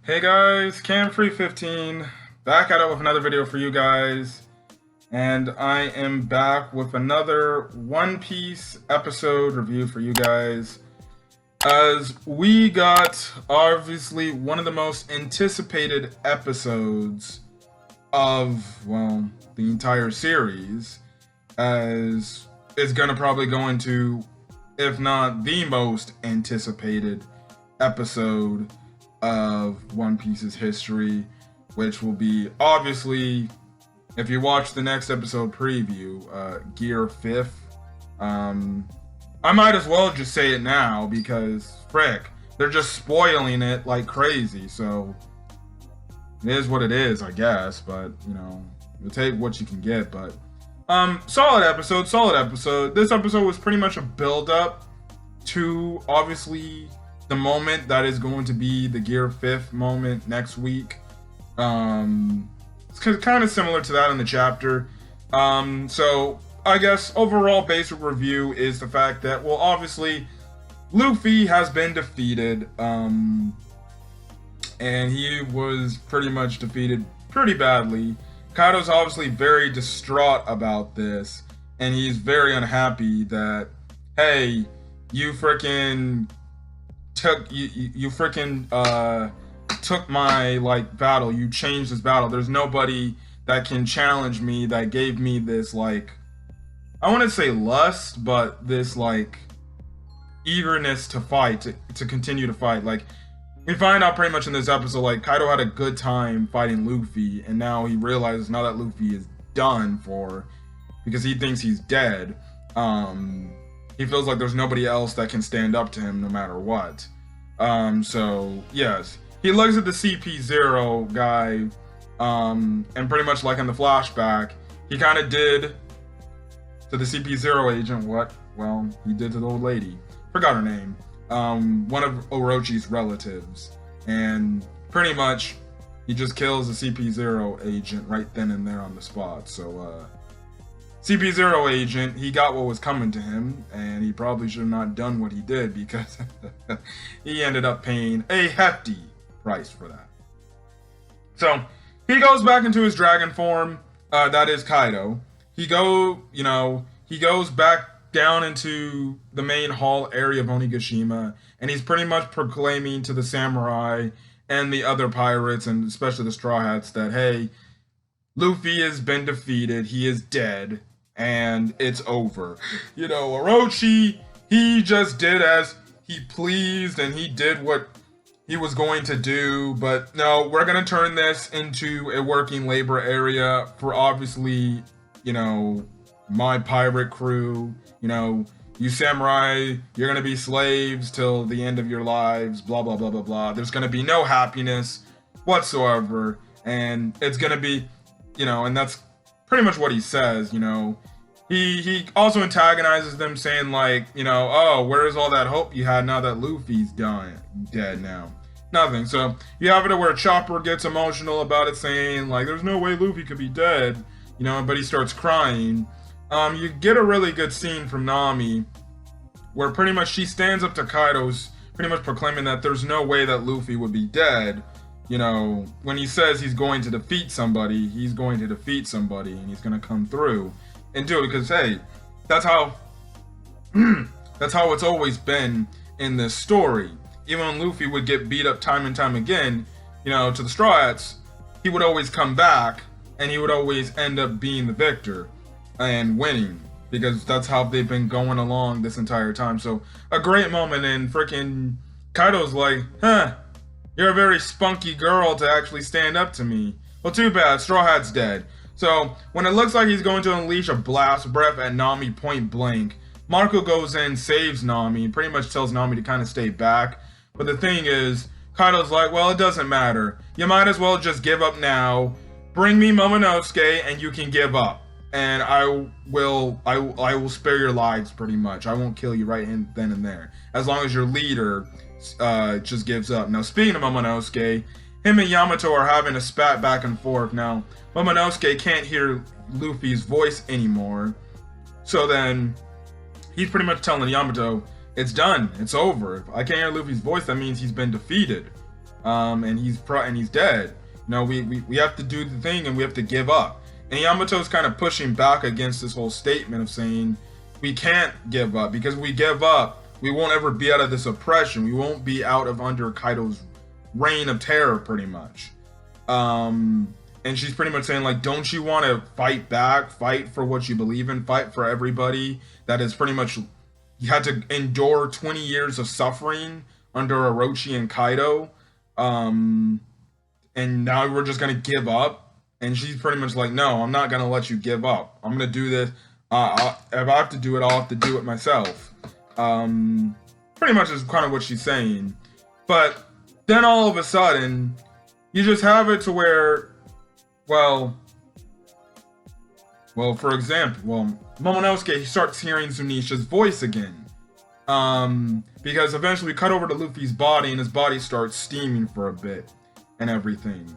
Hey guys, Camfree15 back at it with another video for you guys, and I am back with another One Piece episode review for you guys, as we got obviously one of the most anticipated episodes of, well, the entire series, as is gonna probably go into, if not the most anticipated episode of One Piece's history, which will be, obviously, if you watch the next episode preview, Gear 5th. I might as well just say it now because, frick, they're just spoiling it like crazy, so it is what it is, I guess, but, you know, you'll take what you can get, but, solid episode. This episode was pretty much a build-up to, obviously, the moment that is going to be the Gear 5th moment next week. It's kind of similar to that in the chapter. So I guess overall basic review is the fact that, well, obviously Luffy has been defeated, and he was pretty much defeated pretty badly. Kaido's obviously very distraught about this, and he's very unhappy that, hey, you freaking took took my battle. You changed this battle. There's nobody that can challenge me, that gave me this, like, I want to say lust, but this eagerness to fight, to continue to fight. Like, we find out pretty much in this episode, like, Kaido had a good time fighting Luffy, and now he realizes now that Luffy is done for, because he thinks he's dead, he feels like there's nobody else that can stand up to him no matter what. So, yes. He looks at the CP0 guy, and pretty much like in the flashback, he kind of did to the CP0 agent what, well, he did to the old lady. Forgot her name. One of Orochi's relatives. And pretty much, he just kills the CP0 agent right then and there on the spot. So, CP0 agent, he got what was coming to him, and he probably should have not done what he did, because he ended up paying a hefty price for that. So he goes back into his dragon form, that is Kaido. He goes back down into the main hall area of Onigashima, and he's pretty much proclaiming to the samurai and the other pirates, and especially the Straw Hats, that, hey, Luffy has been defeated, he is dead, and it's over. You know, Orochi, he just did as he pleased, and he did what he was going to do, but no, we're gonna turn this into a working labor area for, obviously, you know, my pirate crew. You know, you samurai, you're gonna be slaves till the end of your lives, blah, blah, blah, blah, blah. There's gonna be no happiness whatsoever, and it's gonna be, you know, and that's pretty much what he says, you know. He also antagonizes them, saying, like, you know, oh, where's all that hope you had now that Luffy's dead now? Nothing. So you have it where Chopper gets emotional about it, saying, like, there's no way Luffy could be dead, you know, but he starts crying. You get a really good scene from Nami, where pretty much she stands up to Kaido's, pretty much proclaiming that there's no way that Luffy would be dead. You know, when he says he's going to defeat somebody, he's going to defeat somebody, and he's going to come through and do it, because, hey, that's how that's how it's always been in this story. Even when Luffy would get beat up time and time again, you know, to the Straw Hats, he would always come back, and he would always end up being the victor and winning, because that's how they've been going along this entire time. So a great moment, and freaking Kaido's like, huh, you're a very spunky girl to actually stand up to me. Well, too bad, Straw Hat's dead. So when it looks like he's going to unleash a blast breath at Nami point blank, Marco goes in, saves Nami, pretty much tells Nami to kind of stay back. But the thing is, Kaido's like, well, it doesn't matter. You might as well just give up now. Bring me Momonosuke and you can give up. And I will spare your lives, pretty much. I won't kill you right then and there, as long as your leader just gives up. Now, speaking of Momonosuke, him and Yamato are having a spat back and forth. Now, Momonosuke can't hear Luffy's voice anymore, so then he's pretty much telling Yamato, it's done, it's over. If I can't hear Luffy's voice, that means he's been defeated. and he's dead. You know, we have to do the thing and we have to give up. And Yamato's kind of pushing back against this whole statement of saying we can't give up, because if we give up, we won't ever be out of this oppression. We won't be out of under Kaido's reign of terror, pretty much. And she's pretty much saying, like, don't you want to fight back, fight for what you believe in, fight for everybody that is pretty much, you had to endure 20 years of suffering under Orochi and Kaido, and now we're just gonna give up. And she's pretty much like, no, I'm not gonna let you give up. I'm gonna do this. If I have to do it, I'll have to do it myself. Pretty much is kind of what she's saying. But then all of a sudden, you just have it to where, well, for example, Momonosuke, he starts hearing Zunishia's voice again. Because eventually we cut over to Luffy's body and his body starts steaming for a bit and everything.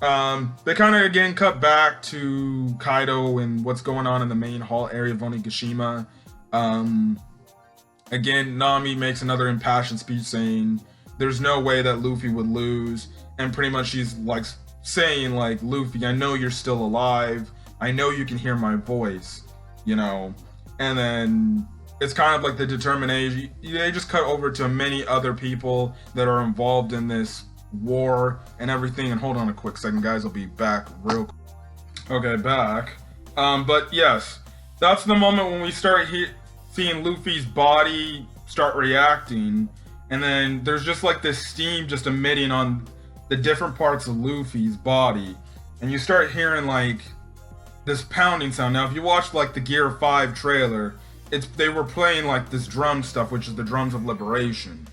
They kind of again cut back to Kaido and what's going on in the main hall area of Onigashima. Again, Nami makes another impassioned speech saying there's no way that Luffy would lose, and pretty much she's like saying, like, Luffy, I know you're still alive, I know you can hear my voice, you know. And then it's kind of like the determination. They just cut over to many other people that are involved in this war and everything. And hold on a quick second, guys, I'll be back real quick. Okay, back. But yes, that's the moment when we start seeing Luffy's body start reacting, and then there's just like this steam just emitting on the different parts of Luffy's body, and you start hearing like this pounding sound. Now if you watch like the Gear 5 trailer, they were playing like this drum stuff, which is the drums of liberation.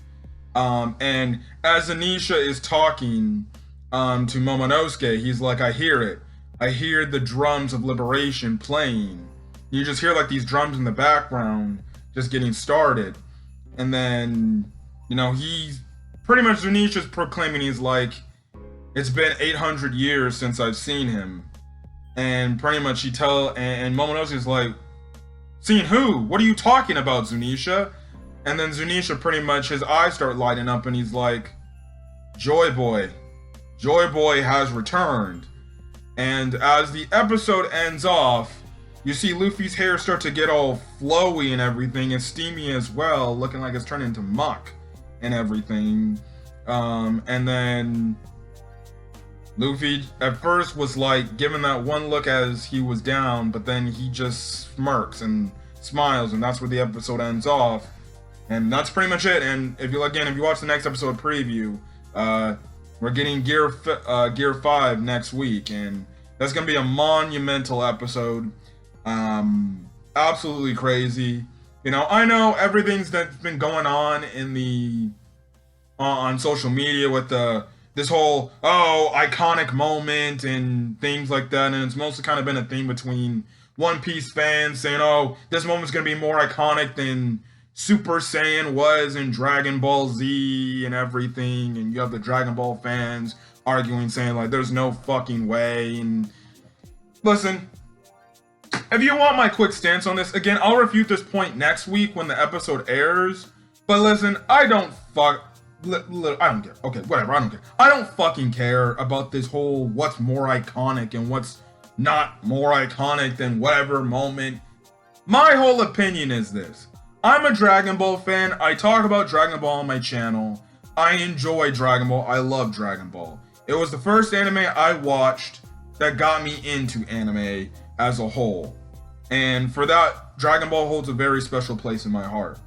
And as Zunisha is talking to Momonosuke, he's like, I hear it. I hear the drums of liberation playing. You just hear like these drums in the background just getting started. And then, you know, he's pretty much, Zunisha's proclaiming, he's like, it's been 800 years since I've seen him. And pretty much and Momonosuke's like, seen who? What are you talking about, Zunisha? And then Zunisha, pretty much, his eyes start lighting up and he's like, JoyBoy. JoyBoy has returned. And as the episode ends off, you see Luffy's hair start to get all flowy and everything, and steamy as well, looking like it's turning into muck and everything. And then Luffy at first was like giving that one look as he was down, but then he just smirks and smiles, and that's where the episode ends off. And that's pretty much it. And if you watch the next episode preview, we're getting Gear 5 next week, and that's gonna be a monumental episode. Absolutely crazy. You know, I know everything's that's been going on in the on social media with this whole iconic moment and things like that, and it's mostly kind of been a theme between One Piece fans saying, oh, this moment's gonna be more iconic than Super Saiyan was in Dragon Ball Z and everything, and you have the Dragon Ball fans arguing, saying like there's no fucking way. And listen, if you want my quick stance on this, again, I'll refute this point next week when the episode airs. But listen, I don't care. Okay, whatever, I don't care. I don't fucking care about this whole what's more iconic and what's not more iconic than whatever moment. My whole opinion is this. I'm a Dragon Ball fan. I talk about Dragon Ball on my channel. I enjoy Dragon Ball. I love Dragon Ball. It was the first anime I watched that got me into anime as a whole. And for that, Dragon Ball holds a very special place in my heart.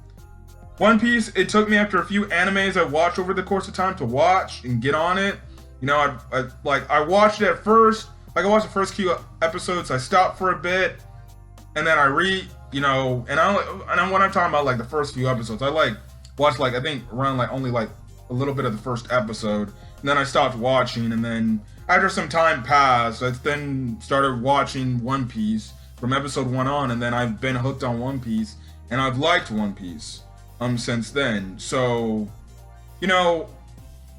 One Piece, it took me after a few animes I watched over the course of time to watch and get on it. You know, I watched it at first. Like, I watched the first few episodes. I stopped for a bit, and then and when I'm talking about like the first few episodes, I like watched like I think around like only like a little bit of the first episode, and then I stopped watching. And then after some time passed, I then started watching One Piece from episode 1 on, and then I've been hooked on One Piece, and I've liked One Piece since then. So, you know,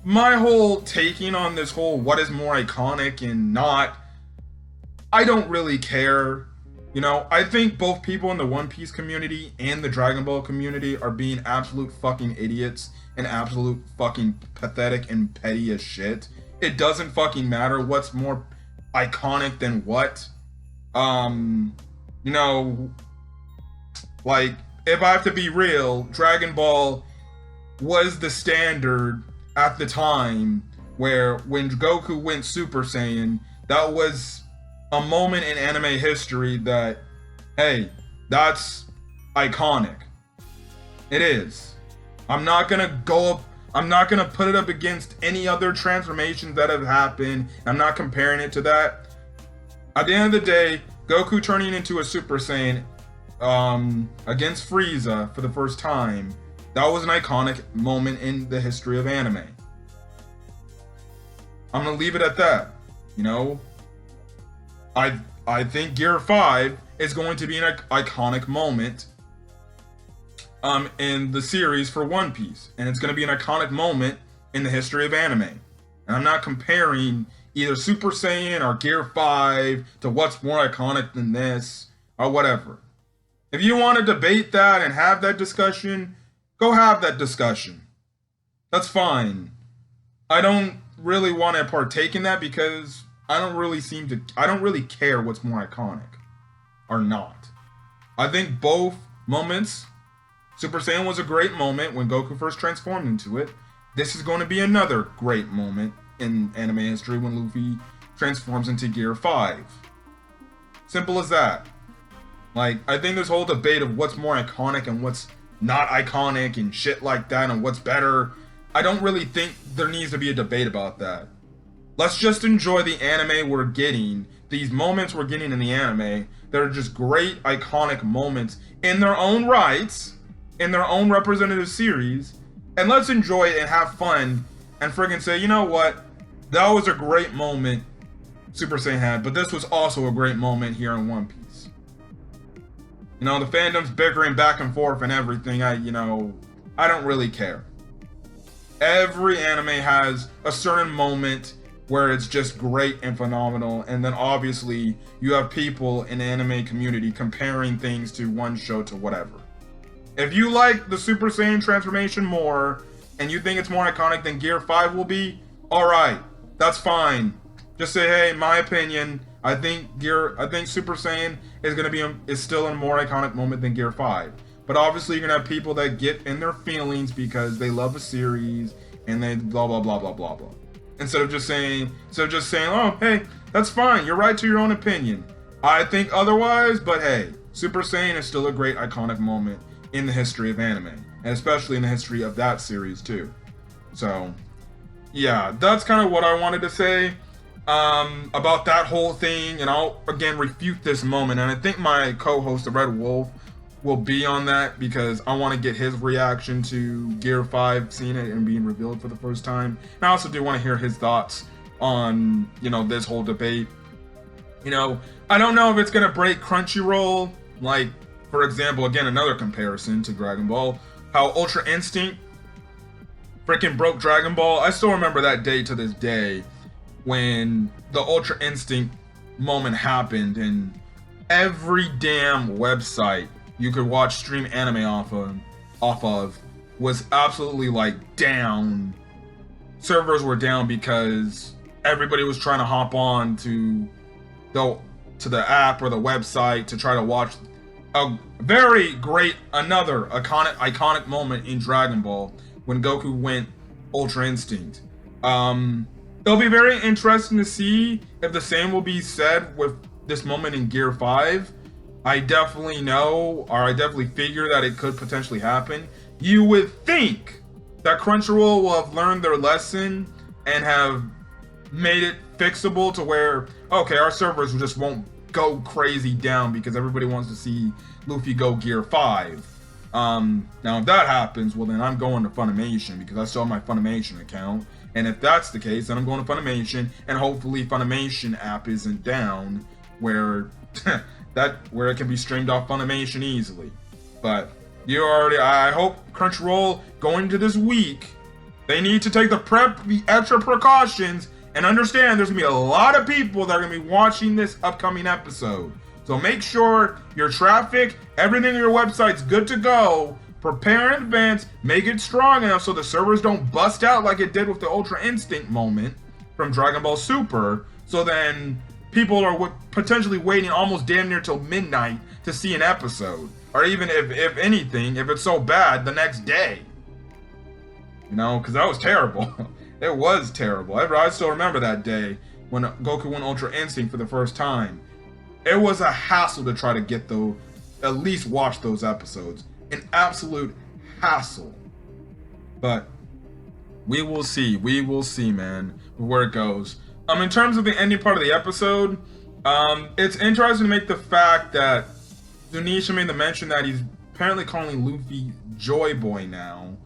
my whole taking on this whole what is more iconic and not, I don't really care. You know, I think both people in the One Piece community and the Dragon Ball community are being absolute fucking idiots and absolute fucking pathetic and petty as shit. It doesn't fucking matter what's more iconic than what. You know, like, if I have to be real, Dragon Ball was the standard at the time where when Goku went Super Saiyan, that was a moment in anime history that, hey, that's iconic. It is. I'm not gonna put it up against any other transformations that have happened. I'm not comparing it to that. At the end of the day, Goku turning into a Super Saiyan against Frieza for the first time, that was an iconic moment in the history of anime. I'm gonna leave it at that. You know, I think Gear 5 is going to be an iconic moment in the series for One Piece, and it's going to be an iconic moment in the history of anime. And I'm not comparing either Super Saiyan or Gear 5 to what's more iconic than this or whatever. If you want to debate that and have that discussion, go have that discussion. That's fine. I don't really want to partake in that because I don't really care what's more iconic or not. I think both moments, Super Saiyan was a great moment when Goku first transformed into it. This is going to be another great moment in anime history when Luffy transforms into Gear 5. Simple as that. Like, I think this whole debate of what's more iconic and what's not iconic and shit like that and what's better, I don't really think there needs to be a debate about that. Let's just enjoy the anime we're getting, these moments we're getting in the anime that are just great iconic moments in their own rights, in their own representative series, and let's enjoy it and have fun and friggin' say, you know what, that was a great moment Super Saiyan had, but this was also a great moment here in One Piece. You know, the fandom's bickering back and forth and everything, I don't really care. Every anime has a certain moment where it's just great and phenomenal, and then obviously you have people in the anime community comparing things to one show to whatever. If you like the Super Saiyan transformation more, and you think it's more iconic than Gear 5 will be, alright, that's fine. Just say, hey, my opinion, I think Super Saiyan is still a more iconic moment than Gear 5. But obviously you're gonna have people that get in their feelings because they love a series and they blah blah blah blah blah blah. Instead of just saying, oh, hey, that's fine, you're right to your own opinion. I think otherwise, but hey, Super Saiyan is still a great iconic moment in the history of anime, and especially in the history of that series too. So, yeah, that's kind of what I wanted to say about that whole thing, and I'll again refute this moment, and I think my co-host, the Red Wolf, will be on that because I want to get his reaction to Gear 5, seeing it and being revealed for the first time. And I also do want to hear his thoughts on, this whole debate. I don't know if it's going to break Crunchyroll. Like, for example, again, another comparison to Dragon Ball, how Ultra Instinct freaking broke Dragon Ball. I still remember that day to this day when the Ultra Instinct moment happened and every damn website you could watch stream anime off of was absolutely like down. Servers were down because everybody was trying to hop on to the app or the website to try to watch a very great, another iconic moment in Dragon Ball when Goku went Ultra Instinct. It'll be very interesting to see if the same will be said with this moment in Gear 5. I definitely figure that it could potentially happen. You would think that Crunchyroll will have learned their lesson and have made it fixable to where, okay, our servers just won't go crazy down because everybody wants to see Luffy go Gear 5. Now if that happens, well then I'm going to Funimation because I still have my Funimation account. And if that's the case, then I'm going to Funimation, and hopefully Funimation app isn't down where where it can be streamed off Funimation easily. But I hope Crunchyroll going into this week, they need to take the extra precautions and understand there's gonna be a lot of people that are gonna be watching this upcoming episode. So make sure your traffic, everything on your website's good to go. Prepare in advance, make it strong enough so the servers don't bust out like it did with the Ultra Instinct moment from Dragon Ball Super. So then people are potentially waiting almost damn near till midnight to see an episode. Or even if anything, if it's so bad, the next day. You know, because that was terrible. It was terrible. I still remember that day when Goku went Ultra Instinct for the first time. It was a hassle to try to get those, at least watch those episodes. An absolute hassle. But we will see, man, where it goes. In terms of the ending part of the episode, it's interesting to make the fact that Zunshiea made the mention that he's apparently calling Luffy JoyBoy now.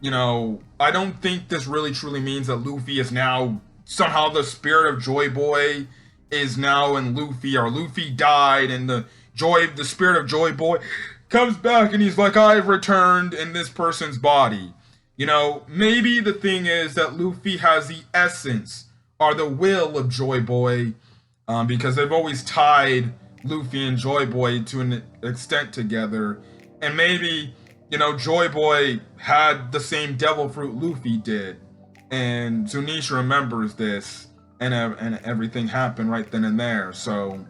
You know, I don't think this really truly means that Luffy is now somehow the spirit of JoyBoy is now in Luffy, or Luffy died and the spirit of JoyBoy comes back and he's like, I've returned in this person's body. You know, maybe the thing is that Luffy has the essence or the will of JoyBoy, because they've always tied Luffy and JoyBoy to an extent together. And maybe, you know, JoyBoy had the same devil fruit Luffy did. And Zunshiea remembers this, and everything happened right then and there. So,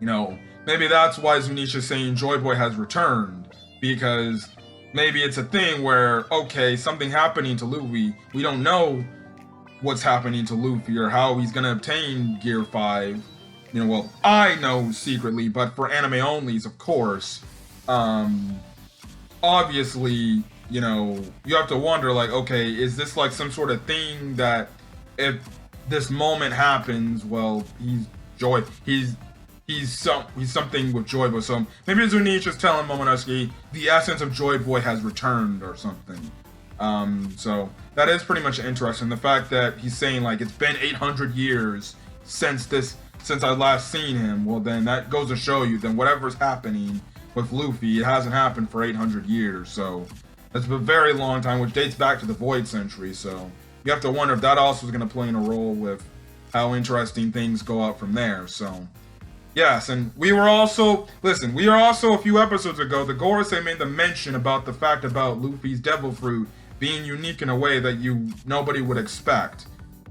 you know, maybe that's why Zunshiea is saying JoyBoy has returned, because maybe it's a thing where, okay, something happening to Luffy, we don't know what's happening to Luffy or how he's gonna obtain Gear 5. You know, well, I know secretly, but for anime onlys, of course. Obviously, you know, you have to wonder, like, okay, is this like some sort of thing that if this moment happens, well, he's something with JoyBoy. So maybe Zunshiea is telling Momonosuke the essence of JoyBoy has returned or something. So that is pretty much interesting. The fact that he's saying like it's been 800 years since I last seen him. Well, then that goes to show you then whatever's happening with Luffy, it hasn't happened for 800 years. So that's a very long time, which dates back to the Void Century. So you have to wonder if that also is going to play in a role with how interesting things go out from there. So yes, and we were also a few episodes ago, the Gorosei made the mention about the fact about Luffy's devil fruit being unique in a way that nobody would expect.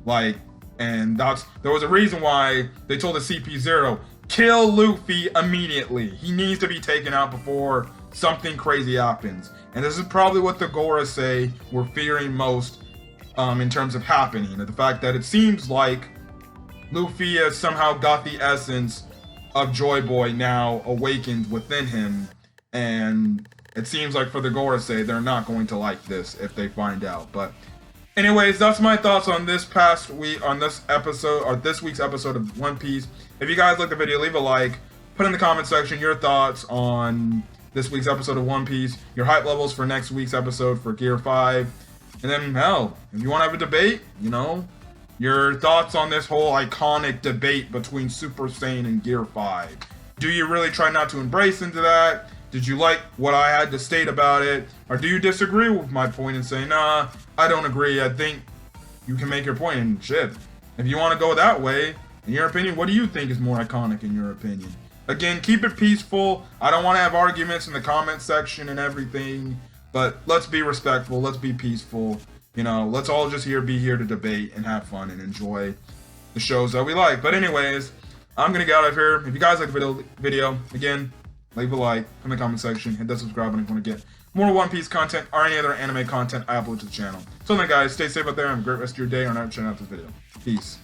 Like, and there was a reason why they told the CP0, kill Luffy immediately. He needs to be taken out before something crazy happens. And this is probably what the Gorosei were fearing most in terms of happening. And the fact that it seems like Luffy has somehow got the essence of JoyBoy now awakened within him, and it seems like for the Gorosei, they're not going to like this if they find out. But anyways, that's my thoughts on this week's episode of One Piece. If you guys liked the video, leave a like, put in the comment section your thoughts on this week's episode of One Piece, your hype levels for next week's episode for Gear 5, and then hell, if you want to have a debate, you know, your thoughts on this whole iconic debate between Super Saiyan and Gear 5. Do you really try not to embrace into that? Did you like what I had to state about it? Or do you disagree with my point and say, nah, I don't agree. I think you can make your point and shit. If you want to go that way, in your opinion, what do you think is more iconic in your opinion? Again, keep it peaceful. I don't want to have arguments in the comment section and everything, but let's be respectful. Let's be peaceful. You know, let's all just be here to debate and have fun and enjoy the shows that we like. But anyways, I'm going to get out of here. If you guys like the video, again, leave a like in the comment section. Hit that subscribe button if you want to get more One Piece content or any other anime content I upload to the channel. So then guys, stay safe out there and have a great rest of your day or night checking out this video. Peace.